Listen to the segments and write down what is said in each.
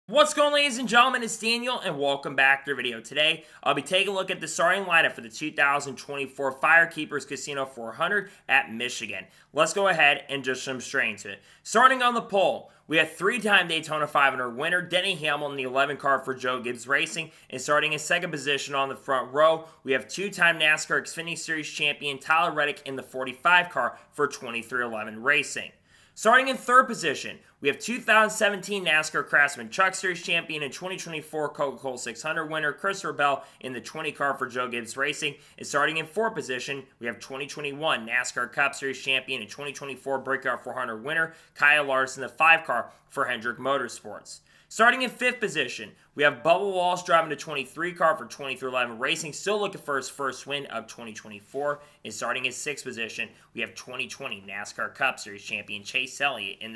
What's going on, ladies and gentlemen? It's Daniel, and welcome back to the video. Today, I'll be taking a look at the starting lineup for the 2024 FireKeepers Casino 400 at Michigan. Let's go ahead and just jump straight into it. Starting on the pole, we have three-time Daytona 500 winner Denny Hamlin, the 11 car for Joe Gibbs Racing, and starting in second position on the front row, we have two-time NASCAR Xfinity Series champion Tyler Reddick in the 45 car for 2311 Racing. Starting in third position, we have 2017 NASCAR Craftsman Truck Series champion and 2024 Coca-Cola 600 winner Christopher Bell in the 20 car for Joe Gibbs Racing. And starting in fourth position, we have 2021 NASCAR Cup Series champion and 2024 Breakout 400 winner Kyle Larson, the 5 car for Hendrick Motorsports. Starting in fifth position, we have Bubba Walsh driving the 23 car for 2311 Racing, still looking for his first win of 2024. And starting in sixth position, we have 2020 NASCAR Cup Series champion Chase Elliott in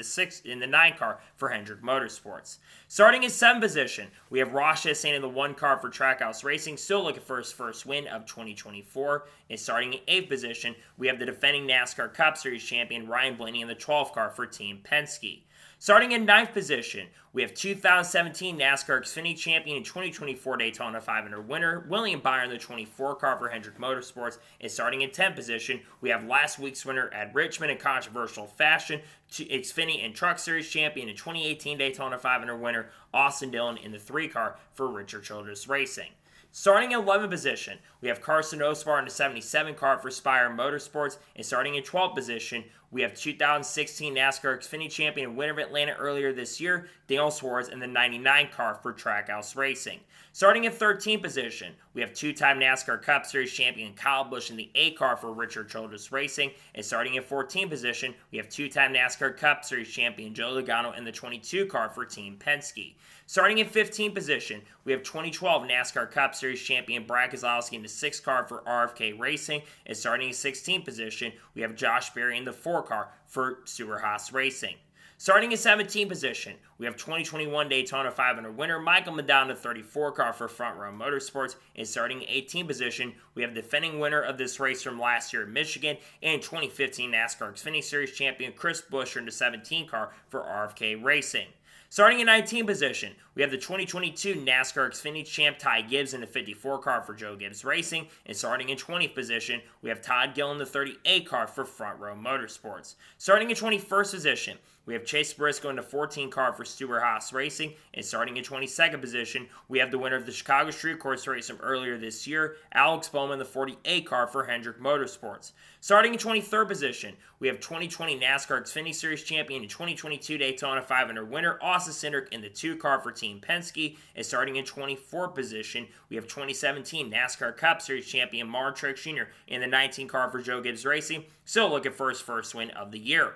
the 9 car for Hendrick Motorsports. Starting in seventh position, we have Ross Chastain in the 1 car for Trackhouse Racing, still looking for his first win of 2024. And starting in eighth position, we have the defending NASCAR Cup Series champion Ryan Blaney in the 12 car for Team Penske. Starting in ninth position, we have 2017 NASCAR Xfinity champion and 2024 Daytona 500 winner William Byron, the 24 car for Hendrick Motorsports. And starting in 10th position, we have last week's winner at Richmond in controversial fashion, Xfinity and Truck Series champion and 2018 Daytona 500 winner Austin Dillon in the 3 car for Richard Childress Racing. Starting in 11th position, we have Carson Osbar in the 77 car for Spire Motorsports. And starting in 12th position, we have 2016 NASCAR Xfinity champion and winner of Atlanta earlier this year, Daniel Suarez in the 99 car for Trackhouse Racing. Starting in 13th position, we have two-time NASCAR Cup Series champion Kyle Busch in the 8 car for Richard Childress Racing. And starting in 14th position, we have two-time NASCAR Cup Series champion Joe Logano in the 22 car for Team Penske. Starting in 15th position, we have 2012 NASCAR Cup Series champion Brad Keselowski in the 6 car for RFK Racing. And starting in 16th position, we have Josh Berry in the 4 car for Stewart-Haas Racing. Starting in 17th position, we have 2021 Daytona 500 winner Michael Medana in the 34 car for Front Row Motorsports. And starting in 18th position, we have defending winner of this race from last year in Michigan and 2015 NASCAR Xfinity Series champion Chris Buescher in the 17 car for RFK Racing. Starting in 19th position, we have the 2022 NASCAR Xfinity champ Ty Gibbs in the 54 car for Joe Gibbs Racing. And starting in 20th position, we have Todd Gillen in the 38 car for Front Row Motorsports. Starting in 21st position, we have Chase Briscoe in the 14 car for Stewart-Haas Racing. And starting in 22nd position, we have the winner of the Chicago Street Course race from earlier this year, Alex Bowman in the 48 car for Hendrick Motorsports. Starting in 23rd position, we have 2020 NASCAR Xfinity Series champion and 2022 Daytona 500 winner Austin Cindric in the 2 car for Team Penske. And starting in 24th position, we have 2017 NASCAR Cup Series champion Martin Truex Jr. in the 19 car for Joe Gibbs Racing, still looking for his first win of the year.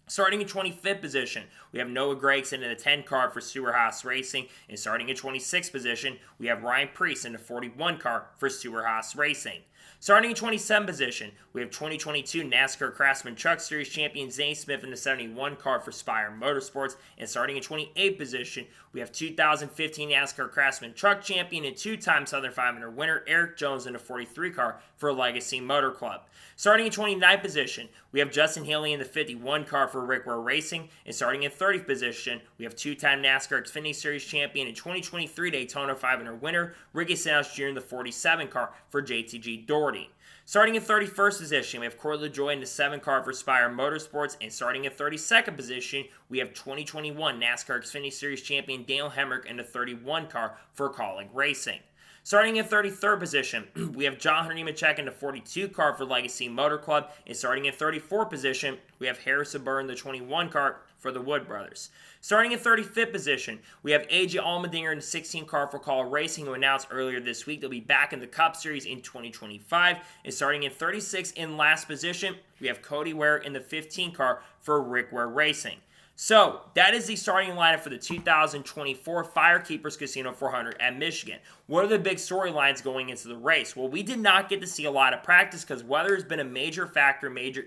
Starting in 25th position, we have Noah Gragson in the 10 car for Stewart-Haas Racing. And starting in 26th position, we have Ryan Preece in the 41 car for Stewart-Haas Racing. Starting in 27th position, we have 2022 NASCAR Craftsman Truck Series champion Zane Smith in the 71 car for Spire Motorsports. And starting in 28th position, we have 2015 NASCAR Craftsman Truck champion and two-time Southern 500 winner Eric Jones in the 43 car for Legacy Motor Club. Starting in 29th position, we have Justin Haley in the 51 car for Rick Ware Racing. And starting in 30th position, we have two-time NASCAR Xfinity Series champion and 2023 Daytona 500 winner Ricky Stenhouse Jr. in the 47 car for JTG Doherty. Starting in 31st position, we have Corey LaJoie in the 7 car for Spire Motorsports. And starting in 32nd position, we have 2021 NASCAR Xfinity Series champion Daniel Hemrick in the 31 car for Colleague Racing. Starting in 33rd position, we have John Hunter Nemechek in the 42 car for Legacy Motor Club. And starting in 34th position, we have Harrison Burr in the 21 car for the Wood Brothers. Starting in 35th position, we have AJ Allmendinger in the 16 car for Call Racing, who announced earlier this week they'll be back in the Cup Series in 2025. And starting in 36th in last position, we have Cody Ware in the 15 car for Rick Ware Racing. So, that is the starting lineup for the 2024 FireKeepers Casino 400 at Michigan. What are the big storylines going into the race? Well, we did not get to see a lot of practice because weather has been a major factor, major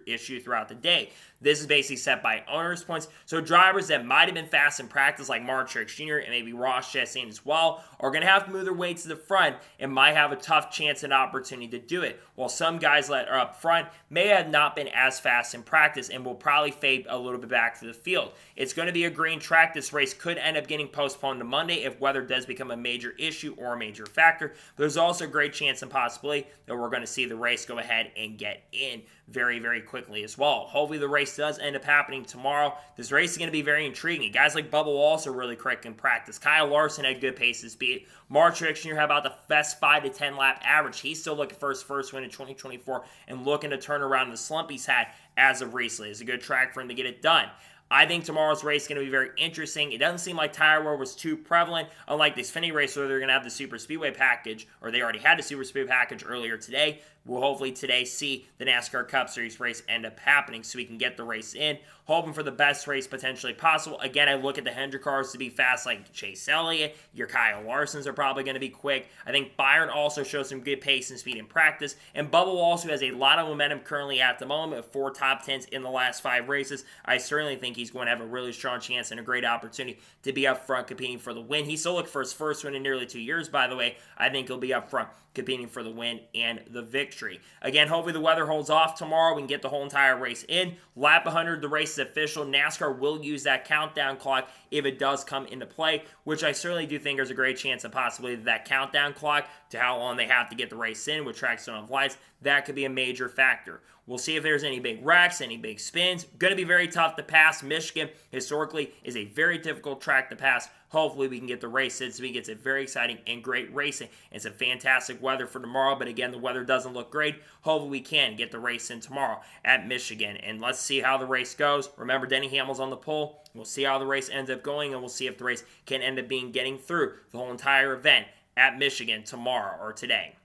issue throughout the day. This is basically set by owner's points. So drivers that might have been fast in practice, like Martin Truex Jr. and maybe Ross Chastain as well, are going to have to move their way to the front and might have a tough chance and opportunity to do it. While some guys that are up front may have not been as fast in practice and will probably fade a little bit back to the field. It's going to be a green track. This race could end up getting postponed to Monday if weather does become a major issue or a major factor. But there's also a great chance and possibility that we're going to see the race go ahead and get in very, very quickly as well. Hopefully the race does end up happening tomorrow. This race is going to be very intriguing. Guys like Bubba Wallace are really quick in practice. Kyle Larson had good pace and speed. Mark Truex Jr. had about the best 5 to 10 lap average. He's still looking for his first win in 2024 and looking to turn around the slump he's had as of recently. It's a good track for him to get it done. I think tomorrow's race is going to be very interesting. It doesn't seem like tire wear was too prevalent, unlike the Xfinity race where they're going to have the Super Speedway package, or they already had the Super Speedway package earlier today. We'll hopefully today see the NASCAR Cup Series race end up happening so we can get the race in, hoping for the best race potentially possible. Again, I look at the Hendrick cars to be fast like Chase Elliott. Your Kyle Larsons are probably going to be quick. I think Byron also shows some good pace and speed in practice, and Bubba also has a lot of momentum currently at the moment with 4 top 10s in the last 5 races. I certainly think he's going to have a really strong chance and a great opportunity to be up front competing for the win. He's still looking for his first win in nearly 2 years, by the way. I think he'll be up front competing for the win and the victory. Again, hopefully the weather holds off tomorrow. We can get the whole entire race in. Lap 100, the race is official. NASCAR will use that countdown clock if it does come into play, which I certainly do think there's a great chance of possibly that countdown clock to how long they have to get the race in with tracks don't have lights. That could be a major factor. We'll see if there's any big wrecks, any big spins. Going to be very tough to pass. Michigan, historically, is a very difficult track to pass. Hopefully, we can get the race in this week. It's a very exciting and great racing. It's a fantastic weather for tomorrow, but again, the weather doesn't look great. Hopefully, we can get the race in tomorrow at Michigan, and let's see how the race goes. Remember, Denny Hamlin's on the pole. We'll see how the race ends up going, and we'll see if the race can end up getting through the whole entire event at Michigan tomorrow or today.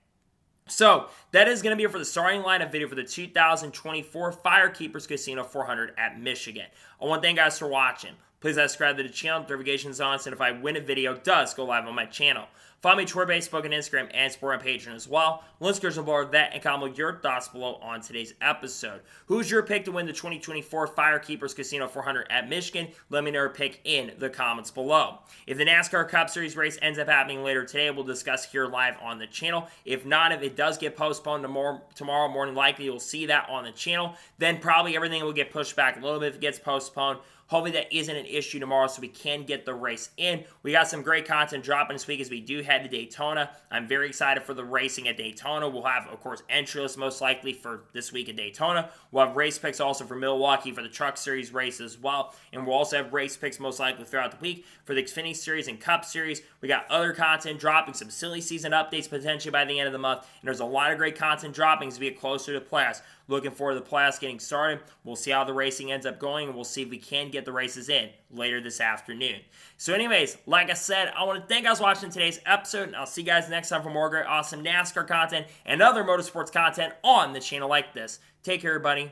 So, that is going to be it for the starting lineup video for the 2024 FireKeepers Casino 400 at Michigan. I want to thank you guys for watching. Please subscribe to the channel, notifications on, so if I win a video, it does go live on my channel. Follow me Twitter, Facebook, and Instagram, and support on Patreon as well. Let's go below that and comment your thoughts below on today's episode. Who's your pick to win the 2024 FireKeepers Casino 400 at Michigan? Let me know your pick in the comments below. If the NASCAR Cup Series race ends up happening later today, we'll discuss here live on the channel. If not, if it does get postponed tomorrow, more than likely you'll see that on the channel. Then probably everything will get pushed back a little bit if it gets postponed. Hopefully that isn't an issue tomorrow so we can get the race in. We got some great content dropping this week as we do head to Daytona. I'm very excited for the racing at Daytona. We'll have, of course, entry lists most likely for this week at Daytona. We'll have race picks also for Milwaukee for the Truck Series race as well. And we'll also have race picks most likely throughout the week for the Xfinity Series and Cup Series. We got other content dropping, some silly season updates potentially by the end of the month. And there's a lot of great content dropping as we get closer to the playoffs. Looking forward to the playoffs getting started. We'll see how the racing ends up going, and we'll see if we can get the races in later this afternoon. So anyways, like I said, I want to thank you guys for watching today's episode, and I'll see you guys next time for more great, awesome NASCAR content and other motorsports content on the channel like this. Take care, everybody.